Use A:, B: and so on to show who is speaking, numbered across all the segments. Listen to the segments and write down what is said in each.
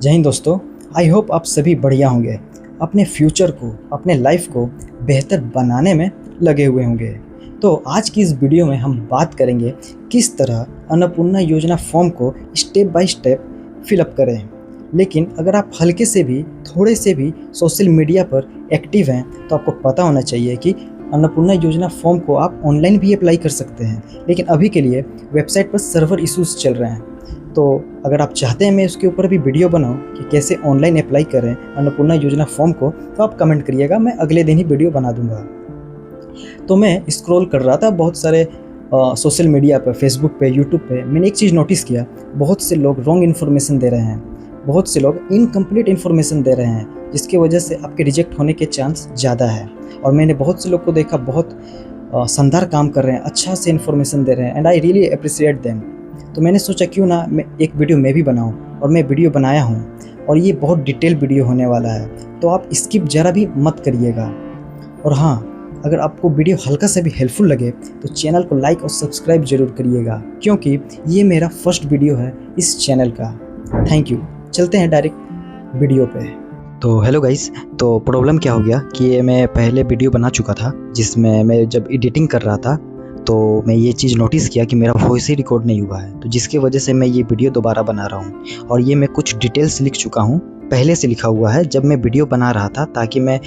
A: जय हिंद दोस्तों। I hope आप सभी बढ़िया होंगे, अपने फ्यूचर को, अपने लाइफ को बेहतर बनाने में लगे हुए होंगे। तो आज की इस वीडियो में हम बात करेंगे किस तरह अन्नपूर्णा योजना फॉर्म को स्टेप बाय स्टेप फिलअप करें। लेकिन अगर आप हल्के से भी, थोड़े से भी सोशल मीडिया पर एक्टिव हैं तो आपको पता होना चाहिए कि अन्नपूर्णा योजना फॉर्म को आप ऑनलाइन भी अप्लाई कर सकते हैं। लेकिन अभी के लिए वेबसाइट पर सर्वर इश्यूज चल रहे हैं। तो अगर आप चाहते हैं मैं उसके ऊपर भी वीडियो बनाऊं कि कैसे ऑनलाइन अप्लाई करें अन्नपूर्णा योजना फॉर्म को, तो आप कमेंट करिएगा, मैं अगले दिन ही वीडियो बना दूंगा। तो मैं स्क्रॉल कर रहा था बहुत सारे सोशल मीडिया पर, फेसबुक पे, यूट्यूब पे। मैंने एक चीज़ नोटिस किया, बहुत से लोग रॉन्ग इन्फॉर्मेशन दे रहे हैं, बहुत से लोग इनकम्प्लीट इन्फॉर्मेशन दे रहे हैं, जिसकी वजह से आपके रिजेक्ट होने के चांस ज़्यादा है। और मैंने बहुत से लोग को देखा, बहुत शानदार काम कर रहे हैं, अच्छा से इन्फॉर्मेशन दे रहे हैं, and I really appreciate them. तो मैंने सोचा क्यों ना मैं एक वीडियो मैं भी बनाऊं, और मैं वीडियो बनाया हूं, और ये बहुत डिटेल वीडियो होने वाला है, तो आप स्किप ज़रा भी मत करिएगा। और हाँ, अगर आपको वीडियो हल्का सा भी हेल्पफुल लगे तो चैनल को लाइक और सब्सक्राइब जरूर करिएगा, क्योंकि ये मेरा फर्स्ट वीडियो है इस चैनल का। Thank you. चलते हैं डायरेक्ट वीडियो पे। तो हेलो गाइस, तो प्रॉब्लम क्या हो गया कि मैं पहले वीडियो बना चुका था, जिसमें मैं जब एडिटिंग कर रहा था तो मैं ये चीज़ नोटिस किया कि मेरा वॉइस ही रिकॉर्ड नहीं हुआ है, तो जिसकी वजह से मैं ये वीडियो दोबारा बना रहा हूँ। और ये मैं कुछ डिटेल्स लिख चुका हूँ, पहले से लिखा हुआ है जब मैं वीडियो बना रहा था, ताकि मैं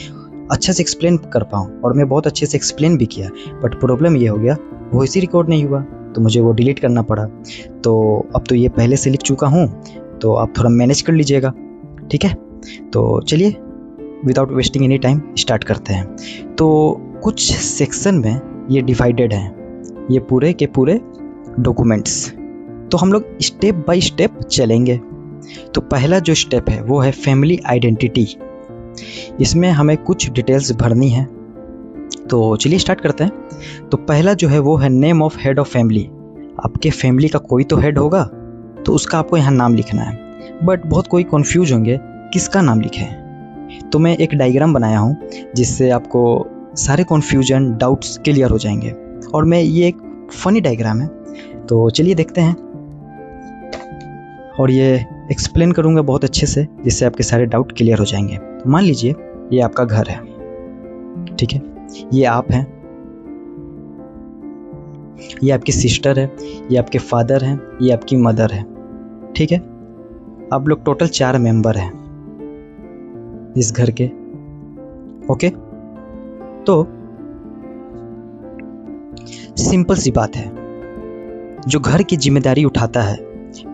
A: अच्छे से एक्सप्लेन कर पाऊँ, और मैं बहुत अच्छे से एक्सप्लेन भी किया। बट प्रॉब्लम ये हो गया, वॉइस ही रिकॉर्ड नहीं हुआ, तो मुझे वो डिलीट करना पड़ा। तो अब तो ये पहले से लिख चुका हूँ, तो आप थोड़ा मैनेज कर लीजिएगा, ठीक है। तो चलिए without wasting any time start करते हैं। तो कुछ सेक्शन में ये डिवाइडेड हैं, ये पूरे के पूरे डॉक्यूमेंट्स। तो हम लोग स्टेप बाय स्टेप चलेंगे। तो पहला जो स्टेप है वो है फैमिली आइडेंटिटी। इसमें हमें कुछ डिटेल्स भरनी है, तो चलिए स्टार्ट करते हैं। तो पहला जो है वो है name of head of family. आपके फैमिली का कोई तो हेड होगा, तो उसका आपको यहाँ नाम लिखना है। बट बहुत कोई कंफ्यूज होंगे किसका नाम लिखें, तो मैं एक डायग्राम बनाया हूँ जिससे आपको सारे कन्फ्यूजन, डाउट्स क्लियर हो जाएंगे। और मैं ये एक फनी डायग्राम है, तो चलिए देखते हैं। और ये एक्सप्लेन करूँगा बहुत अच्छे से, जिससे आपके सारे डाउट क्लियर हो जाएंगे। तो मान लीजिए ये आपका घर है, ठीक है, ये आप हैं, ये आपकी सिस्टर है, ये आपके फादर हैं, ये आपकी मदर है, ठीक है। आप लोग टोटल 4 मेंबर हैं इस घर के, ओके। तो सिंपल सी बात है, जो घर की जिम्मेदारी उठाता है,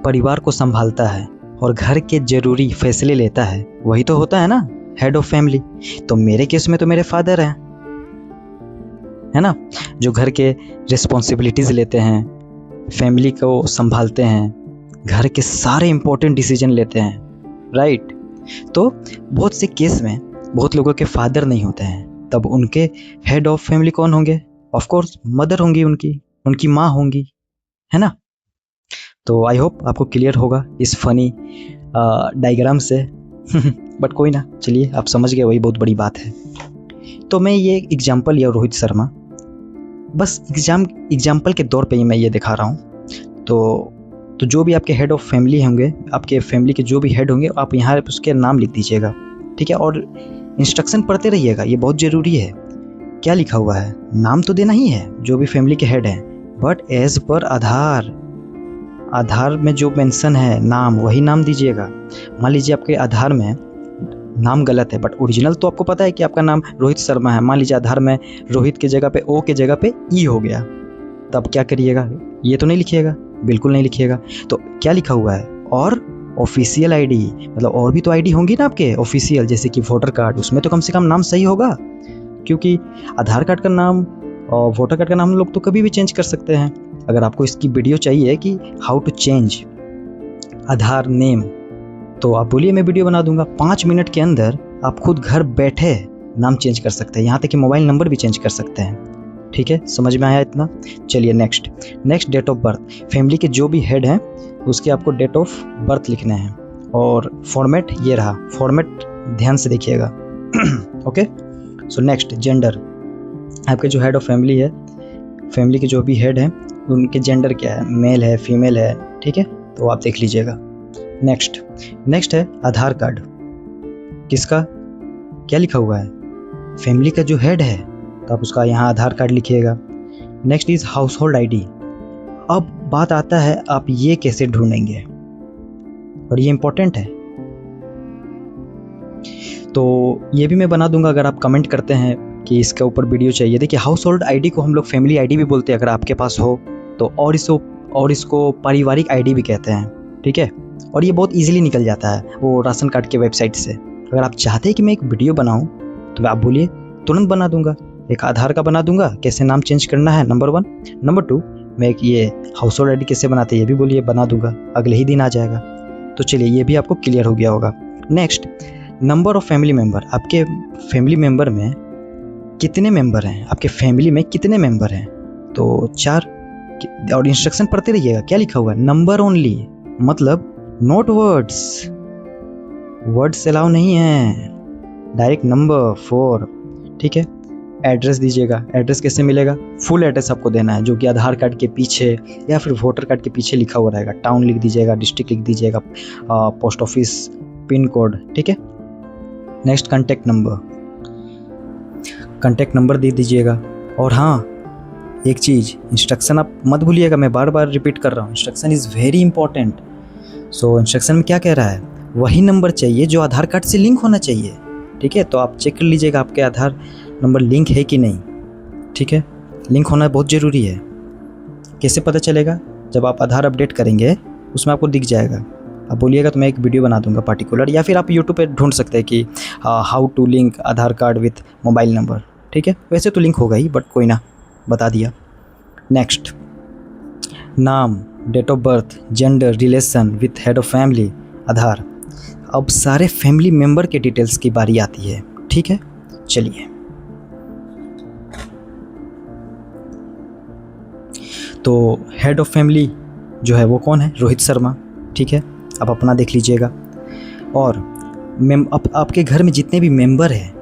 A: परिवार को संभालता है और घर के जरूरी फैसले लेता है, वही तो होता है ना हेड ऑफ फैमिली। तो मेरे केस में तो मेरे फादर हैं, है ना, जो घर के रिस्पॉन्सिबिलिटीज लेते हैं, फैमिली को संभालते हैं, घर के सारे इंपॉर्टेंट डिसीजन लेते हैं, राइट। तो बहुत से केस में बहुत लोगों के फादर नहीं होते हैं, तब उनके हेड ऑफ फैमिली कौन होंगे? ऑफ कोर्स मदर होंगी, उनकी माँ होंगी, है ना। तो आई होप आपको क्लियर होगा इस फनी डायग्राम से बट कोई ना, चलिए आप समझ गए, वही बहुत बड़ी बात है। तो मैं ये एग्जाम्पल लिया रोहित शर्मा, बस एग्जाम्पल के तौर पे ही मैं ये दिखा रहा हूँ। तो जो भी आपके हेड ऑफ फैमिली होंगे, आपके फैमिली के जो भी हेड होंगे, आप यहाँ उसके नाम लिख दीजिएगा, ठीक है। और इंस्ट्रक्शन पढ़ते रहिएगा, ये बहुत ज़रूरी है। क्या लिखा हुआ है? नाम तो देना ही है जो भी फैमिली के हेड हैं, बट एज पर आधार में जो मेंशन है नाम, वही नाम दीजिएगा। मान लीजिए आपके आधार में नाम गलत है, बट ओरिजिनल तो आपको पता है कि आपका नाम रोहित शर्मा है। मान लीजिए आधार में रोहित की जगह पे ओ के जगह पे ई हो गया, तब क्या करिएगा? ये तो नहीं लिखिएगा, बिल्कुल नहीं लिखिएगा। तो क्या लिखा हुआ है? और ऑफिशियल आईडी, मतलब और भी तो आईडी होंगी ना आपके ऑफिशियल, जैसे कि वोटर कार्ड, उसमें तो कम से कम नाम सही होगा, क्योंकि आधार कार्ड का नाम और वोटर कार्ड का नाम हम लोग तो कभी भी चेंज कर सकते हैं। अगर आपको इसकी वीडियो चाहिए कि how to change Aadhaar name, तो आप बोलिए, मैं वीडियो बना दूंगा। 5 मिनट के अंदर आप खुद घर बैठे नाम चेंज कर सकते हैं, यहाँ तक कि मोबाइल नंबर भी चेंज कर सकते हैं, ठीक है। समझ में आया इतना? चलिए next date of birth. Family के जो भी हेड हैं उसके आपको डेट ऑफ बर्थ लिखने हैं। और फॉर्मेट ये रहा, फॉर्मेट ध्यान से देखिएगा ओके। So next gender. आपके जो हेड ऑफ फैमिली है, फैमिली के जो भी हेड हैं, उनके जेंडर क्या है, मेल है, फीमेल है, ठीक है, तो आप देख लीजिएगा। नेक्स्ट है आधार कार्ड। किसका, क्या लिखा हुआ है, फैमिली का जो हेड है, तो आप उसका यहाँ आधार कार्ड लिखिएगा। Next is house hold ID। अब बात आता है आप ये कैसे ढूंढेंगे, और ये इंपॉर्टेंट है, तो ये भी मैं बना दूंगा अगर आप कमेंट करते हैं कि इसके ऊपर वीडियो चाहिए। देखिए हाउस होल्ड ID को हम लोग फैमिली ID भी बोलते हैं अगर आपके पास हो तो, और इसको पारिवारिक ID भी कहते हैं, ठीक है। और ये बहुत इजीली निकल जाता है वो राशन कार्ड के वेबसाइट से। अगर आप चाहते हैं कि मैं एक वीडियो बनाऊं तो आप बोलिए, तुरंत बना दूंगा। एक आधार का बना दूंगा, कैसे नाम चेंज करना है, नंबर 1। नंबर 2, मैं एक ये हाउस होल्ड ID कैसे बनाते हैं ये भी बोलिए, बना दूंगा, अगले ही दिन आ जाएगा। तो चलिए ये भी आपको क्लियर हो गया होगा। Next, number of family member. आपके फैमिली मेम्बर में कितने मेंबर हैं, आपके फैमिली में कितने मेंबर हैं, तो 4। और इंस्ट्रक्शन पढ़ते रहिएगा, क्या लिखा हुआ है, नंबर ओनली, मतलब नोट वर्ड्स अलाउ नहीं है, डायरेक्ट नंबर 4, ठीक है। एड्रेस दीजिएगा। एड्रेस कैसे मिलेगा, फुल एड्रेस आपको देना है जो कि आधार कार्ड के पीछे या फिर वोटर कार्ड के पीछे लिखा हुआ रहेगा। टाउन लिख दीजिएगा, डिस्ट्रिक्ट लिख दीजिएगा, पोस्ट ऑफिस, पिन कोड, ठीक है। नेक्स्ट कॉन्टैक्ट नंबर दे दीजिएगा। और हाँ, एक चीज़, इंस्ट्रक्शन आप मत भूलिएगा, मैं बार बार रिपीट कर रहा हूँ, instruction is very important. So instruction में क्या कह रहा है, वही नंबर चाहिए जो आधार कार्ड से लिंक होना चाहिए, ठीक है। तो आप चेक कर लीजिएगा आपके आधार नंबर लिंक है कि नहीं, ठीक है। लिंक होना बहुत ज़रूरी है। कैसे पता चलेगा, जब आप आधार अपडेट करेंगे उसमें आपको दिख जाएगा। आप बोलिएगा तो मैं एक वीडियो बना दूंगा पार्टिकुलर, या फिर आप यूट्यूब पे ढूंढ सकते हैं कि how to link Aadhaar card with mobile number, ठीक है। वैसे तो लिंक होगा ही, बट कोई ना, बता दिया। नेक्स्ट, नाम, date of birth, gender, relation with head of family, Aadhaar. अब सारे फैमिली मेम्बर के डिटेल्स की बारी आती है, ठीक है। चलिए, तो हेड ऑफ फैमिली जो है वो कौन है, रोहित शर्मा, ठीक है। आप अपना देख लीजिएगा। और आपके घर में जितने भी मेंबर हैं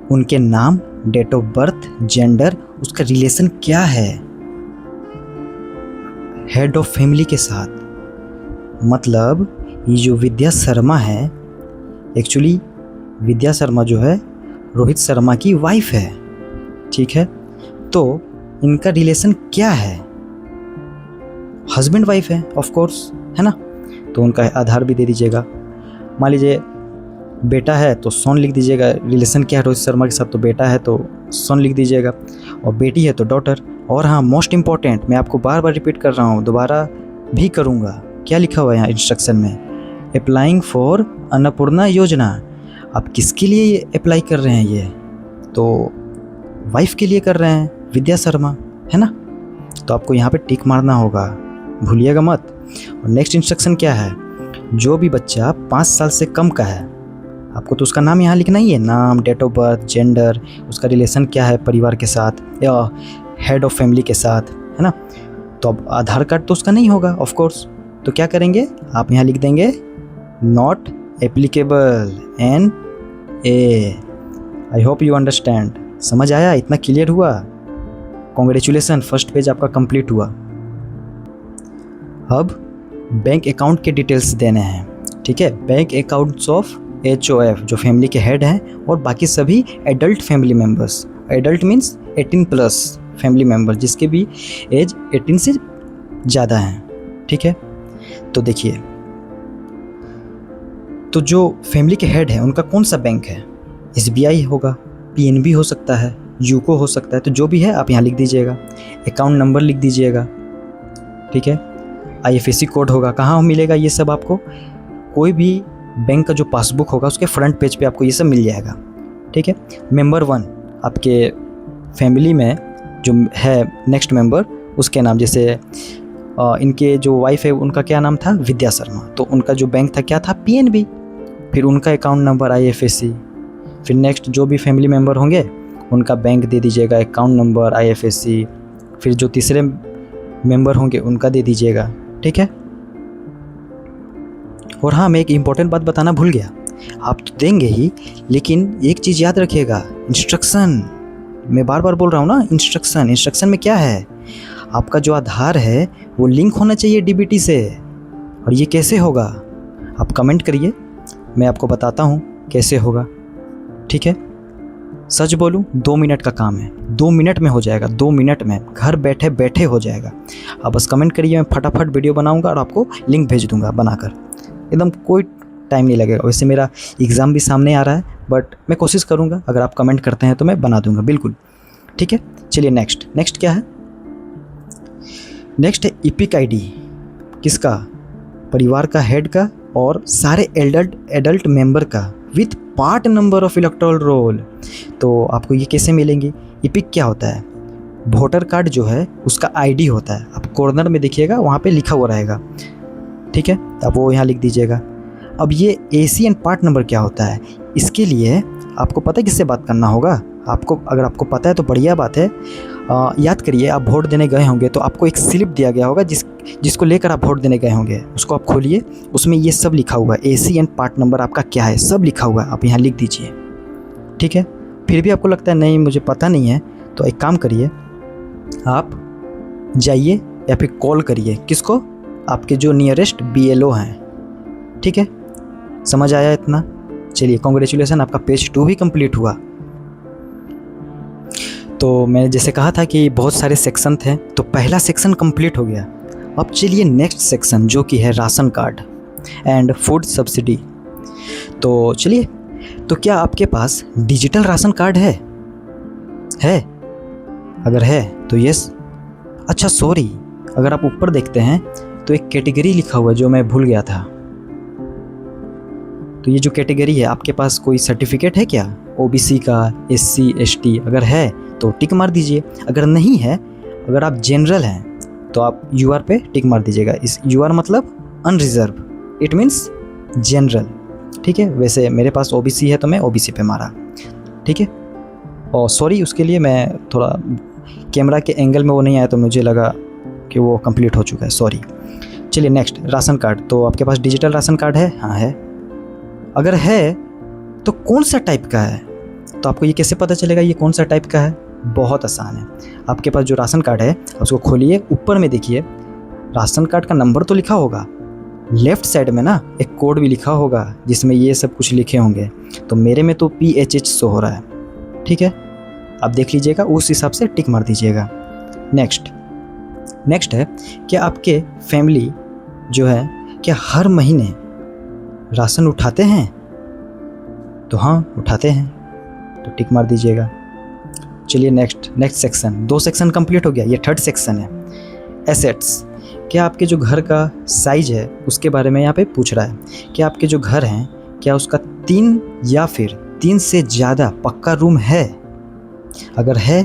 A: उनके नाम, डेट ऑफ बर्थ, जेंडर, उसका रिलेशन क्या है हेड ऑफ फैमिली के साथ। मतलब ये जो विद्या शर्मा है, एक्चुअली विद्या शर्मा जो है रोहित शर्मा की वाइफ है, ठीक है। तो इनका रिलेशन क्या है, हस्बैंड वाइफ है ऑफ कोर्स, है ना। तो उनका आधार भी दे दीजिएगा। मान लीजिए बेटा है तो सोन लिख दीजिएगा, रिलेशन क्या है रोहित शर्मा के साथ, तो बेटा है तो सोन लिख दीजिएगा, और बेटी है तो डॉटर। और हाँ, मोस्ट इम्पॉर्टेंट, मैं आपको बार बार रिपीट कर रहा हूँ, दोबारा भी करूँगा, क्या लिखा हुआ है यहाँ इंस्ट्रक्शन में, अप्लाइंग फॉर अन्नपूर्णा योजना। आप किसके लिए ये अप्लाई कर रहे हैं, ये तो वाइफ के लिए कर रहे हैं, विद्या शर्मा, है ना। तो आपको यहाँ पे टिक मारना होगा, भूलिएगा मत। और नेक्स्ट इंस्ट्रक्शन क्या है, जो भी बच्चा 5 साल से कम का है, आपको तो उसका नाम यहाँ लिखना ही है, नाम, डेट ऑफ बर्थ, जेंडर, उसका रिलेशन क्या है परिवार के साथ या हेड ऑफ फैमिली के साथ, है ना। तो अब आधार कार्ड तो उसका नहीं होगा ऑफ कोर्स, तो क्या करेंगे, आप यहाँ लिख देंगे not applicable, NA। I hope you understand. समझ आया, इतना क्लियर हुआ, कॉन्ग्रेचुलेसन, फर्स्ट पेज आपका कंप्लीट हुआ। अब बैंक अकाउंट के डिटेल्स देने हैं, ठीक है। बैंक अकाउंट्स ऑफ HOF जो फैमिली के हेड हैं, और बाकी सभी adult family members. Adult means 18+ family member, जिसके भी एज 18 से ज़्यादा हैं, ठीक है। तो देखिए, तो जो फैमिली के हेड है उनका कौन सा बैंक है, SBI होगा, PNB हो सकता है, यूको हो सकता है, तो जो भी है आप यहाँ लिख दीजिएगा। अकाउंट नंबर लिख दीजिएगा, ठीक है। IFSC कोड होगा, कहाँ मिलेगा ये सब आपको, कोई भी बैंक का जो पासबुक होगा उसके फ्रंट पेज पे आपको ये सब मिल जाएगा, ठीक है। मेंबर 1 आपके फैमिली में जो है नेक्स्ट मेंबर, उसके नाम, जैसे इनके जो वाइफ है उनका क्या नाम था, विद्या शर्मा, तो उनका जो बैंक था क्या था, PNB, फिर उनका अकाउंट नंबर IFSC। फिर नेक्स्ट जो भी फैमिली मेम्बर होंगे उनका बैंक दे दीजिएगा, अकाउंट नंबर, IFSC। फिर जो तीसरे मेंबर होंगे उनका दे दीजिएगा, ठीक है। और हाँ, मैं एक इम्पॉर्टेंट बात बताना भूल गया, आप तो देंगे ही, लेकिन एक चीज़ याद रखिएगा, इंस्ट्रक्शन, मैं बार बार बोल रहा हूँ ना, इंस्ट्रक्शन में क्या है, आपका जो आधार है वो लिंक होना चाहिए DBT से। और ये कैसे होगा, आप कमेंट करिए, मैं आपको बताता हूँ कैसे होगा, ठीक है। सच बोलूँ 2 मिनट का काम है, 2 मिनट में हो जाएगा, 2 मिनट में घर बैठे बैठे हो जाएगा। आप बस कमेंट करिए, मैं फटाफट वीडियो बनाऊँगा और आपको लिंक भेज दूँगा बनाकर, एकदम कोई टाइम नहीं लगेगा। वैसे मेरा एग्ज़ाम भी सामने आ रहा है, बट मैं कोशिश करूँगा, अगर आप कमेंट करते हैं तो मैं बना दूँगा बिल्कुल, ठीक है। चलिए नेक्स्ट क्या है? नेक्स्ट है इपिक आईडी। किसका? परिवार का हेड का और सारे एडल्ट मेंबर का with part number of electoral roll. तो आपको ये कैसे मिलेंगे? इपिक क्या होता है? वोटर कार्ड जो है उसका आईडी होता है। आप कॉर्नर में देखिएगा, वहाँ पे लिखा हुआ रहेगा, ठीक है, आप वो यहाँ लिख दीजिएगा। अब ये एसी एंड पार्ट नंबर क्या होता है? इसके लिए आपको पता है किससे बात करना होगा? अगर आपको पता है तो बढ़िया बात है। याद करिए, आप वोट देने गए होंगे तो आपको एक स्लिप दिया गया होगा जिसको लेकर आप वोट देने गए होंगे। उसको आप खोलिए, उसमें ये सब लिखा हुआ है, एसी एंड पार्ट नंबर आपका क्या है, सब लिखा हुआ है, आप यहाँ लिख दीजिए, ठीक है। फिर भी आपको लगता है नहीं मुझे पता नहीं है, तो एक काम करिए, आप जाइए या फिर कॉल करिए, किसको? आपके जो नियरेस्ट BLO हैं, ठीक है। समझ आया इतना? चलिए कॉन्ग्रेचुलेसन, आपका पेज 2 भी कंप्लीट हुआ। तो मैंने जैसे कहा था कि बहुत सारे सेक्शन थे, तो पहला सेक्शन कंप्लीट हो गया। अब चलिए नेक्स्ट सेक्शन, जो कि है ration card and food subsidy. तो चलिए, तो क्या आपके पास डिजिटल राशन कार्ड है? अगर है तो यस। अच्छा सॉरी, अगर आप ऊपर देखते हैं तो एक कैटेगरी लिखा हुआ है जो मैं भूल गया था। तो ये जो कैटेगरी है, आपके पास कोई सर्टिफिकेट है क्या OBC का, SC ST? अगर है तो टिक मार दीजिए। अगर नहीं है, अगर आप जनरल हैं तो आप UR पे टिक मार दीजिएगा। इस UR मतलब अनरिजर्व, इट मीन्स जनरल, ठीक है। वैसे मेरे पास OBC है तो मैं OBC पे मारा, ठीक है। और सॉरी उसके लिए, मैं थोड़ा कैमरा के एंगल में वो नहीं आया तो मुझे लगा कि वो कंप्लीट हो चुका है, सॉरी। चलिए नेक्स्ट, राशन कार्ड। तो आपके पास डिजिटल राशन कार्ड है? हाँ है। अगर है तो कौन सा टाइप का है? तो आपको ये कैसे पता चलेगा ये कौन सा टाइप का है? बहुत आसान है। आपके पास जो राशन कार्ड है उसको खोलिए, ऊपर में देखिए राशन कार्ड का नंबर तो लिखा होगा, लेफ्ट साइड में ना एक कोड भी लिखा होगा जिसमें ये सब कुछ लिखे होंगे। तो मेरे में तो PHH शो हो रहा है, ठीक है। आप देख लीजिएगा, उस हिसाब से टिक मार दीजिएगा। नेक्स्ट है, क्या आपके फैमिली जो है क्या हर महीने राशन उठाते हैं? तो हाँ उठाते हैं, तो टिक मार दीजिएगा। चलिए नेक्स्ट सेक्शन, 2 सेक्शन कंप्लीट हो गया, ये 3rd सेक्शन है, एसेट्स। क्या आपके जो घर का साइज है उसके बारे में यहाँ पे पूछ रहा है। क्या आपके जो घर हैं, क्या उसका 3 या फिर 3 से ज़्यादा पक्का रूम है? अगर है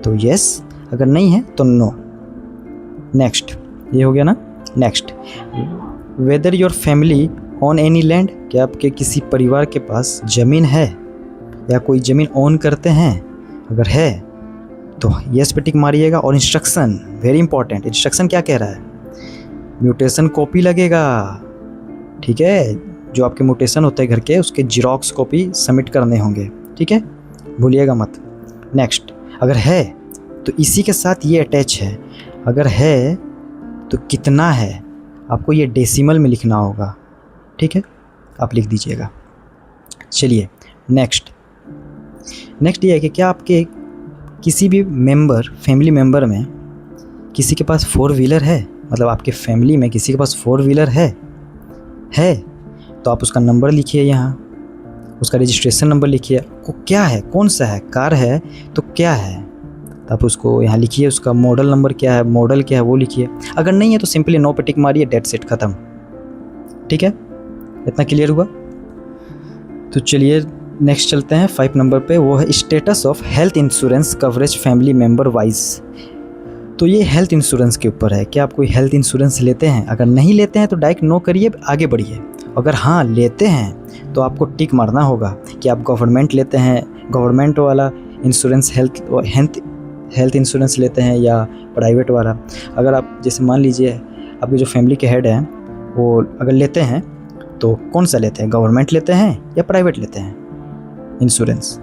A: तो यस, अगर नहीं है तो नो। नेक्स्ट, ये हो गया ना। Next, whether your family on any land. क्या आपके किसी परिवार के पास ज़मीन है या कोई ज़मीन ओन करते हैं? अगर है तो यस पे टिक मारिएगा। और इंस्ट्रक्शन, वेरी इंपॉर्टेंट, इंस्ट्रक्शन क्या कह रहा है? म्यूटेशन कॉपी लगेगा, ठीक है। जो आपके म्यूटेशन होते हैं घर के, उसके जीरोक्स कॉपी सबमिट करने होंगे, ठीक है, भूलिएगा मत। नेक्स्ट, अगर है तो इसी के साथ ये अटैच है। अगर है तो कितना है, आपको ये डेसिमल में लिखना होगा, ठीक है, आप लिख दीजिएगा। चलिए नेक्स्ट ये है कि क्या आपके किसी भी फैमिली मेम्बर में किसी के पास 4 व्हीलर है? मतलब आपके फैमिली में किसी के पास 4 व्हीलर है तो आप उसका नंबर लिखिए, यहाँ उसका रजिस्ट्रेशन नंबर लिखिए। को क्या है, कौन सा है? कार है तो क्या है, तो आप उसको यहाँ लिखिए। उसका मॉडल नंबर क्या है, मॉडल क्या है वो लिखिए। अगर नहीं है तो सिंपली नो पे टिक मारिए, डेट सेट ख़त्म, ठीक है। इतना क्लियर हुआ? तो चलिए नेक्स्ट चलते हैं 5 नंबर पे, वो है status of health insurance coverage family member wise. तो ये हेल्थ इंश्योरेंस के ऊपर है। क्या आप कोई हेल्थ इंश्योरेंस लेते हैं? अगर नहीं लेते हैं तो डायरेक्ट नो करिए, आगे बढ़िए। अगर हाँ लेते हैं तो आपको टिक मारना होगा कि आप गवर्नमेंट लेते हैं, गवर्नमेंट वाला इंश्योरेंस, हेल्थ इंश्योरेंस लेते हैं या प्राइवेट वाला। अगर आप जैसे मान लीजिए आपके जो फैमिली के हेड हैं वो अगर लेते हैं तो कौन सा लेते हैं, गवर्नमेंट लेते हैं या प्राइवेट लेते हैं इंश्योरेंस?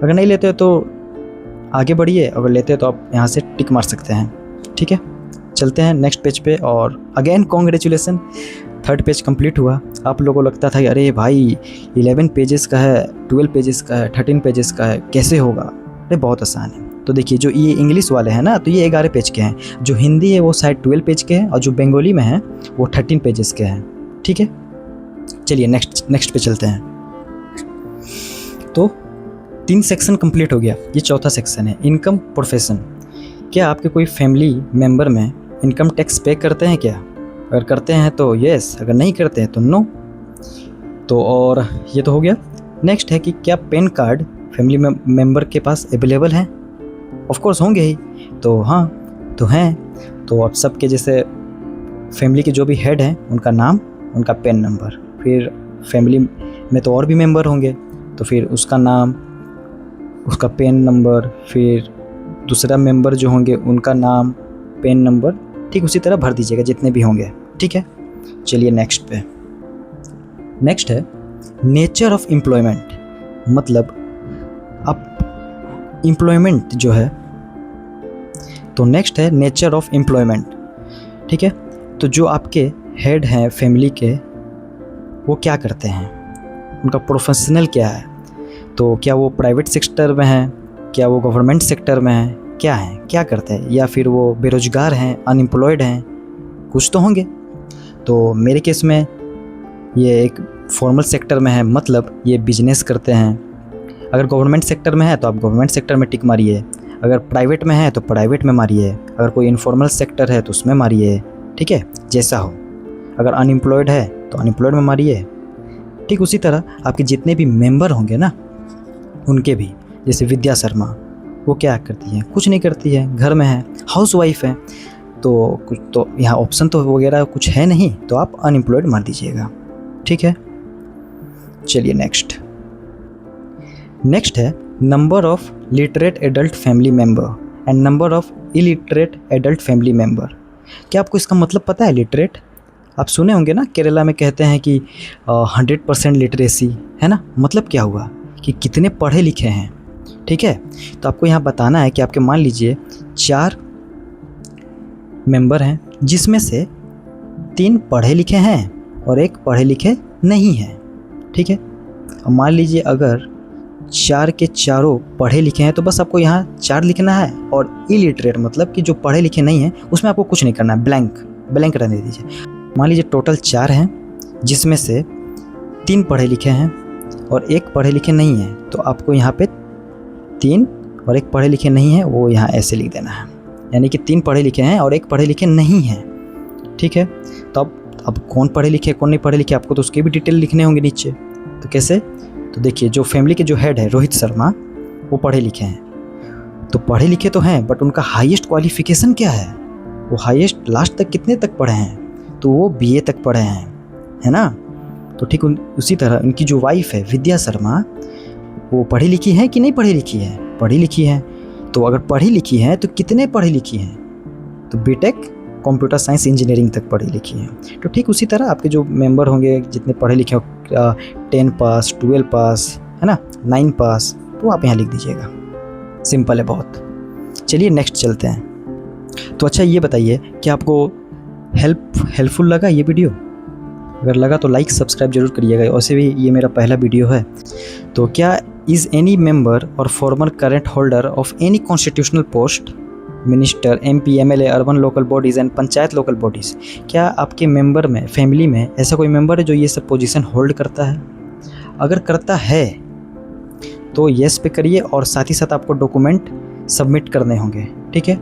A: अगर नहीं लेते तो आगे बढ़िए, अगर लेते हैं तो आप यहाँ से टिक मार सकते हैं, ठीक है। चलते हैं नेक्स्ट पेज पे। और again congratulation, 3rd page complete हुआ। आप लोगों को लगता था कि अरे भाई 11 पेजेस का है, 12 पेजेस का है, 13 पेजेस का है, कैसे होगा? अरे बहुत आसान है। तो देखिए जो ये इंग्लिश वाले हैं ना, तो ये 11 पेज के हैं। जो हिंदी है वो शायद 12 पेज के हैं, और जो बंगाली में है वो 13 पेजेस के हैं। ठीक है, चलिए नेक्स्ट पे चलते हैं। तो 3 सेक्शन कंप्लीट हो गया। ये चौथा सेक्शन है, इनकम प्रोफेशन। क्या आपके कोई फैमिली मेम्बर में इनकम टैक्स पे करते हैं क्या? अगर करते हैं तो येस, अगर नहीं करते हैं तो नो। तो और ये तो हो गया। नेक्स्ट है कि क्या पैन कार्ड फैमिली मेम्बर के पास अवेलेबल है? ऑफ कोर्स होंगे ही। तो हाँ, तो हैं। तो आप सबके जैसे फैमिली के जो भी हेड हैं उनका नाम, उनका पैन नंबर, फिर फैमिली में तो और भी मेंबर होंगे तो फिर उसका नाम, उसका पैन नंबर, फिर दूसरा मेंबर जो होंगे उनका नाम, पैन नंबर, ठीक उसी तरह भर दीजिएगा जितने भी होंगे। ठीक है, चलिए नेक्स्ट पे। नेक्स्ट है नेचर ऑफ एम्प्लॉयमेंट, मतलब अब एम्प्लॉयमेंट जो है, तो नेक्स्ट है नेचर ऑफ एम्प्लॉयमेंट। ठीक है, तो जो आपके हेड हैं फैमिली के, वो क्या करते हैं, उनका प्रोफेशनल क्या है? तो क्या वो प्राइवेट सेक्टर में हैं, क्या वो गवर्नमेंट सेक्टर में हैं, क्या है, क्या करते हैं, या फिर वो बेरोजगार हैं, अनएम्प्लॉयड हैं? कुछ तो होंगे। तो मेरे केस में ये एक फॉर्मल सेक्टर में है, मतलब ये बिजनेस करते हैं। अगर गवर्नमेंट सेक्टर में है तो आप गवर्नमेंट सेक्टर में टिक मारिए, अगर प्राइवेट में है तो प्राइवेट में मारिए, अगर कोई इनफॉर्मल सेक्टर है तो उसमें मारिए। ठीक है, जैसा हो। अगर अनएम्प्लॉयड है तो अनएम्प्लॉयड में मारिए। ठीक उसी तरह आपके जितने भी मेंबर होंगे ना, उनके भी, जैसे विद्या शर्मा, वो क्या करती है? कुछ नहीं करती है, घर में है, हाउस वाइफ है। तो कुछ तो यहाँ ऑप्शन तो वगैरह कुछ है नहीं, तो आप अनएम्प्लॉयड मार दीजिएगा। ठीक है, चलिए नेक्स्ट है number of literate adult family member and number of illiterate adult family member. क्या आपको इसका मतलब पता है? लिटरेट आप सुने होंगे ना, केरला में कहते हैं कि 100% लिटरेसी है ना। मतलब क्या हुआ कि कितने पढ़े लिखे हैं। ठीक है, तो आपको यहाँ बताना है कि आपके मान लीजिए 4 मेंबर हैं, जिसमें से 3 पढ़े लिखे हैं और 1 पढ़े लिखे नहीं हैं। ठीक है, अब मान लीजिए अगर 4 के चारों पढ़े लिखे हैं तो बस आपको यहाँ 4 लिखना है, और इलिटरेट मतलब कि जो पढ़े लिखे नहीं हैं उसमें आपको कुछ नहीं करना है, ब्लैंक रहने दीजिए। मान लीजिए टोटल 4 हैं, जिसमें से 3 पढ़े लिखे हैं और 1 पढ़े लिखे नहीं हैं, तो आपको यहाँ पे 3 और 1 पढ़े लिखे नहीं हैं, वो यहाँ ऐसे लिख देना है। यानी कि 3 पढ़े लिखे हैं और 1 पढ़े लिखे नहीं हैं। ठीक है, तो अब कौन पढ़े लिखे कौन नहीं पढ़े लिखे, आपको तो उसके भी डिटेल लिखने होंगे नीचे। तो कैसे? तो देखिए, जो फैमिली के जो हेड है रोहित शर्मा, वो पढ़े लिखे हैं। तो पढ़े लिखे तो हैं, बट उनका हाईएस्ट क्वालिफिकेशन क्या है? वो हाईएस्ट लास्ट तक कितने तक पढ़े हैं? तो वो BA तक पढ़े हैं, है ना। तो ठीक उसी तरह उनकी जो वाइफ है विद्या शर्मा, वो पढ़ी लिखी है कि नहीं पढ़ी लिखी है? पढ़ी लिखी है। तो अगर पढ़ी लिखी है तो कितने पढ़ी लिखी हैं? तो BTech कंप्यूटर साइंस इंजीनियरिंग तक पढ़ी लिखी है। तो ठीक उसी तरह आपके जो मेंबर होंगे जितने पढ़े लिखे हो, 10 पास, 12 पास, है ना, 9 पास, तो आप यहाँ लिख दीजिएगा। सिंपल है बहुत। चलिए नेक्स्ट चलते हैं। तो अच्छा ये बताइए कि आपको हेल्पफुल लगा ये वीडियो? अगर लगा तो लाइक सब्सक्राइब जरूर करिएगा। वैसे भी ये मेरा पहला वीडियो है। तो क्या इज़ एनी मेंबर और farmer current holder of any constitutional post, minister, MP, MLA, urban local bodies and panchayat local bodies, क्या आपके मेंबर में, फैमिली में ऐसा कोई मेंबर है जो ये सब पोजीशन होल्ड करता है? अगर करता है तो येस पे करिए, और साथ ही साथ आपको डॉक्यूमेंट सबमिट करने होंगे। ठीक है,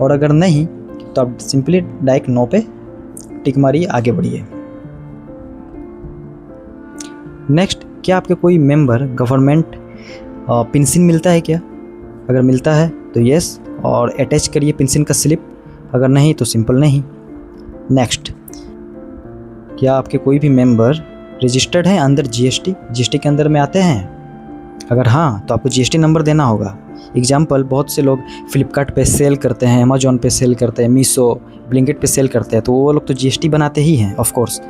A: और अगर नहीं तो आप सिंपली डायरेक्ट नो पे टिक मारिए, आगे बढ़िए। नेक्स्ट, क्या आपके कोई मेंबर गवर्नमेंट पेंशन मिलता है क्या? अगर मिलता है तो येस, और अटैच करिए पेंशन का स्लिप। अगर नहीं तो सिंपल नहीं। नेक्स्ट, क्या आपके कोई भी मेंबर रजिस्टर्ड है अंदर GST के अंदर में आते हैं? अगर हाँ तो आपको GST नंबर देना होगा। एग्जाम्पल, बहुत से लोग फ्लिपकार्ट पे सेल करते हैं, अमेजोन पे सेल करते हैं, मीशो, ब्लिंकिट पे सेल करते हैं, तो वो लोग तो GST बनाते ही हैं ऑफ कोर्स।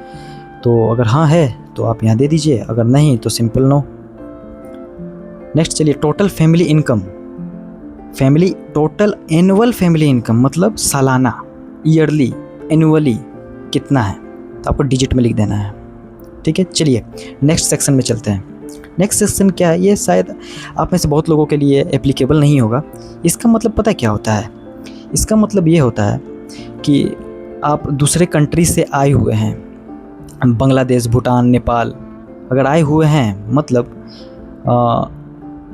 A: तो अगर हाँ है तो आप यहाँ दे दीजिए, अगर नहीं तो सिंपल नो। नेक्स्ट चलिए, total family income. Total annual family income मतलब सालाना, ईयरली, एनुअली कितना है? तो आपको डिजिट में लिख देना है। ठीक है, चलिए नेक्स्ट सेक्शन में चलते हैं। नेक्स्ट सेक्शन क्या है, ये शायद आप में से बहुत लोगों के लिए एप्लीकेबल नहीं होगा। इसका मतलब पता क्या होता है, इसका मतलब ये होता है कि आप दूसरे कंट्री से आए हुए हैं, बांग्लादेश, भूटान, नेपाल अगर आए हुए हैं, मतलब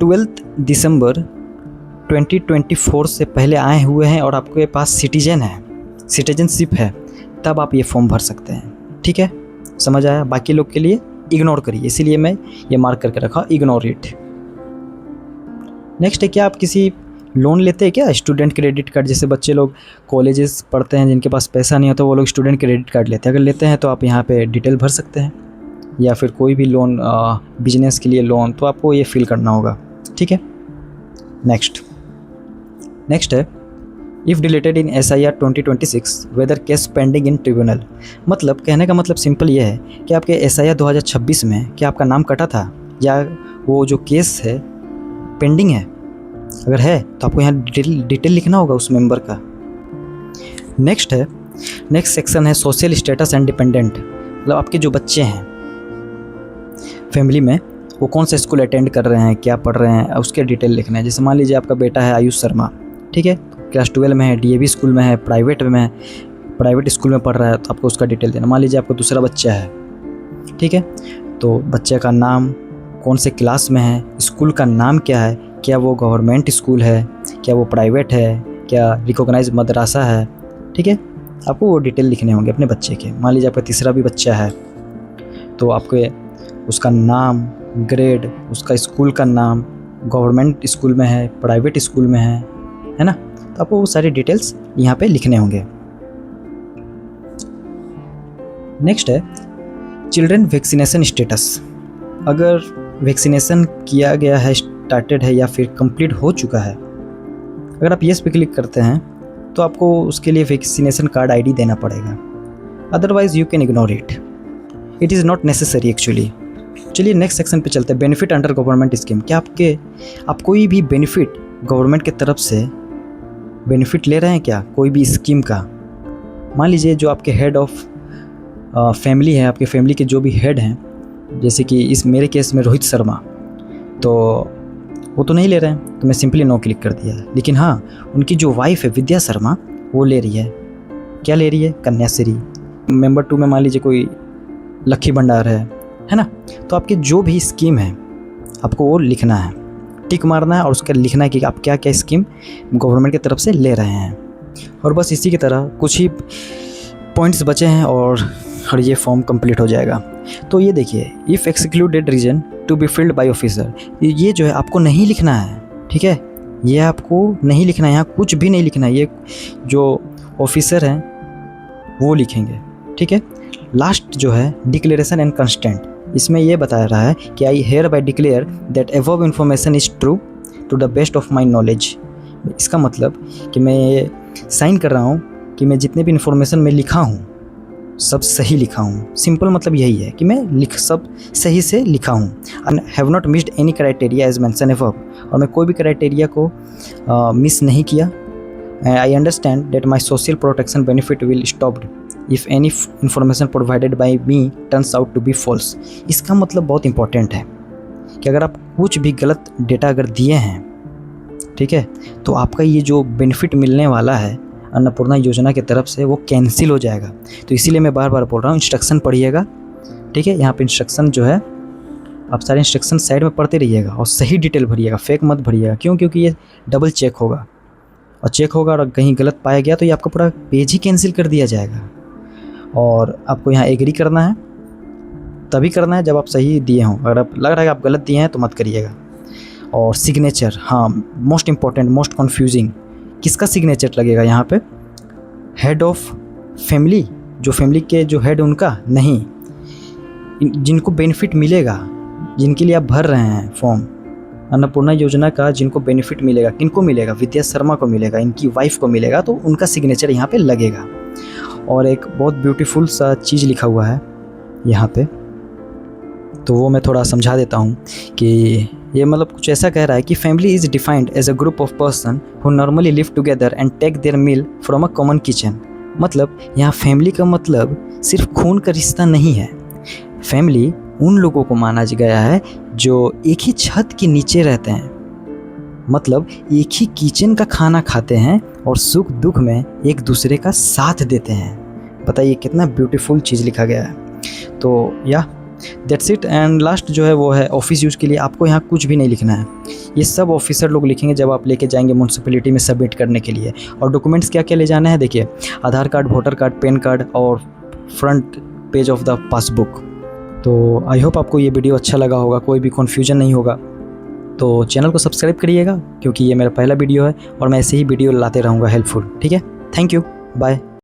A: 12 दिसंबर 2024 से पहले आए हुए हैं और आपके पास सिटीजनशिप है, तब आप ये फॉर्म भर सकते हैं। ठीक है, समझ आया? बाकी लोग के लिए इग्नोर करिए, इसीलिए मैं ये मार्क करके रखा, इग्नोर इट। नेक्स्ट है, क्या आप किसी लोन लेते हैं क्या? स्टूडेंट क्रेडिट कार्ड, जैसे बच्चे लोग कॉलेजेस पढ़ते हैं जिनके पास पैसा नहीं होता, वो लोग स्टूडेंट क्रेडिट कार्ड लेते हैं। अगर लेते हैं तो आप यहाँ पे डिटेल भर सकते हैं, या फिर कोई भी लोन, बिजनेस के लिए लोन, तो आपको ये फिल करना होगा। ठीक है, नेक्स्ट है, if deleted in SIR 2026 whether case pending in tribunal. मतलब कहने का मतलब सिंपल ये है कि आपके SIR 2026 में क्या आपका नाम कटा था, या वो जो केस है पेंडिंग है? अगर है तो आपको यहाँ डिटेल लिखना होगा उस मेंबर का। नेक्स्ट सेक्शन है सोशल स्टेटस एंड डिपेंडेंट। मतलब आपके जो बच्चे हैं फैमिली में, वो कौन सा स्कूल अटेंड कर रहे हैं, क्या पढ़ रहे हैं, उसके डिटेल लिखना है। जैसे मान लीजिए आपका बेटा है आयुष शर्मा, ठीक है, क्लास 12 में है, DAV स्कूल में है, प्राइवेट स्कूल में पढ़ रहा है, तो आपको उसका डिटेल देना। मान लीजिए आपको दूसरा बच्चा है, ठीक है, तो बच्चे का नाम, कौन से क्लास में है, स्कूल का नाम क्या है, क्या वो गवर्नमेंट स्कूल है, क्या वो प्राइवेट है, क्या रिकॉग्नाइज मदरसा है। ठीक है, आपको वो डिटेल लिखने होंगे अपने बच्चे के। मान लीजिए आपका तीसरा भी बच्चा है, तो आपको उसका नाम, ग्रेड, उसका स्कूल का नाम, गवर्नमेंट स्कूल में है, प्राइवेट स्कूल में है ना, तो आपको वो सारी डिटेल्स यहाँ पे लिखने होंगे। नेक्स्ट है चिल्ड्रन वैक्सीनेशन स्टेटस। अगर वैक्सीनेशन किया गया है, स्टार्टेड है या फिर कंप्लीट हो चुका है, अगर आप येस पे क्लिक करते हैं तो आपको उसके लिए वैक्सीनेशन कार्ड ID देना पड़ेगा। Otherwise you can ignore it is not necessary actually. चलिए नेक्स्ट सेक्शन पे चलते हैं, बेनिफिट अंडर गवर्नमेंट स्कीम। क्या आप कोई भी बेनिफिट गवर्नमेंट की तरफ से बेनिफिट ले रहे हैं क्या, कोई भी स्कीम का? मान लीजिए जो आपके हेड ऑफ फैमिली है, आपके फैमिली के जो भी हेड हैं, जैसे कि इस मेरे केस में रोहित शर्मा, तो वो तो नहीं ले रहे हैं, तो मैं सिंपली नो क्लिक कर दिया। लेकिन हाँ, उनकी जो वाइफ है विद्या शर्मा, वो ले रही है। क्या ले रही है? कन्याश्री। मेंबर 2 में मान लीजिए कोई लक्की भंडार है ना, तो आपकी जो भी स्कीम है आपको वो लिखना है, टिक मारना है और उसका लिखना है कि आप क्या क्या स्कीम गवर्नमेंट की तरफ से ले रहे हैं। और बस इसी की तरह कुछ ही पॉइंट्स बचे हैं और ये फॉर्म कंप्लीट हो जाएगा। तो ये देखिए, if excluded reason to be filled by officer, ये जो है आपको नहीं लिखना है। ठीक है, ये आपको नहीं लिखना है, यहाँ कुछ भी नहीं लिखना है, ये जो ऑफिसर हैं वो लिखेंगे। ठीक है, लास्ट जो है डिक्लेरेशन एंड कंस्टेंट, इसमें ये बताया रहा है कि I hereby declare that above information is true to the best of my knowledge. इसका मतलब कि मैं ये साइन कर रहा हूँ कि मैं जितने भी इन्फॉर्मेशन में लिखा हूँ सब सही लिखा हूँ। सिंपल मतलब यही है कि मैं सब सही से लिखा हूँ। And have not missed any criteria as mentioned above, और मैं कोई भी क्राइटेरिया को मिस नहीं किया। I understand that my social protection benefit will stopped if any information provided by me turns out to be false. इसका मतलब बहुत इंपॉर्टेंट है कि अगर आप कुछ भी गलत डेटा अगर दिए हैं, ठीक है, तो आपका ये जो बेनिफिट मिलने वाला है अन्नपूर्णा योजना की तरफ से, वो कैंसिल हो जाएगा। तो इसीलिए मैं बार बार बोल रहा हूँ, इंस्ट्रक्शन पढ़िएगा। ठीक है, यहाँ पे इंस्ट्रक्शन जो है, आप सारे इंस्ट्रक्शन साइड में पढ़ते रहिएगा और सही डिटेल भरिएगा, फेक मत भरिएगा। क्यों? क्योंकि ये डबल चेक होगा, और चेक होगा और कहीं गलत पाया गया तो ये आपका पूरा पेज ही कैंसिल कर दिया जाएगा। और आपको यहाँ एग्री करना है, तभी करना है जब आप सही दिए हों। अगर आप लग रहा है कि आप गलत दिए हैं तो मत करिएगा। और सिग्नेचर, हाँ, मोस्ट इम्पॉर्टेंट, मोस्ट कन्फ्यूजिंग, किसका सिग्नेचर लगेगा यहाँ पे? हेड ऑफ फैमिली, जो फैमिली के जो हेड उनका नहीं, जिनको बेनिफिट मिलेगा, जिनके लिए आप भर रहे हैं फॉर्म अन्नपूर्णा योजना का, जिनको बेनिफिट मिलेगा, किनको मिलेगा? विद्या शर्मा को मिलेगा, इनकी वाइफ को मिलेगा, तो उनका सिग्नेचर यहाँ पे लगेगा। और एक बहुत ब्यूटीफुल सा चीज़ लिखा हुआ है यहाँ पे, तो वो मैं थोड़ा समझा देता हूँ कि ये मतलब कुछ ऐसा कह रहा है कि family is defined as a group of person who normally live together and take their meal from a common kitchen. मतलब यहाँ फैमिली का मतलब सिर्फ खून का रिश्ता नहीं है। फैमिली उन लोगों को माना गया है जो एक ही छत के नीचे रहते हैं, मतलब एक ही किचन का खाना खाते हैं और सुख दुख में एक दूसरे का साथ देते हैं। बताइए कितना ब्यूटीफुल चीज़ लिखा गया है। तो या दैट्स इट। एंड लास्ट जो है वो है ऑफिस यूज़ के लिए आपको यहाँ कुछ भी नहीं लिखना है, ये सब ऑफिसर लोग लिखेंगे जब आप लेके जाएंगे म्यूनसिपैलिटी में सबमिट करने के लिए। और डॉक्यूमेंट्स क्या क्या ले जाना है, देखिए Aadhaar card, voter card, PAN card और front page of the passbook. तो आई होप आपको ये वीडियो अच्छा लगा होगा, कोई भी कन्फ्यूजन नहीं होगा। तो चैनल को सब्सक्राइब करिएगा क्योंकि ये मेरा पहला वीडियो है और मैं ऐसे ही वीडियो लाते रहूँगा हेल्पफुल। ठीक है, थैंक यू, बाय।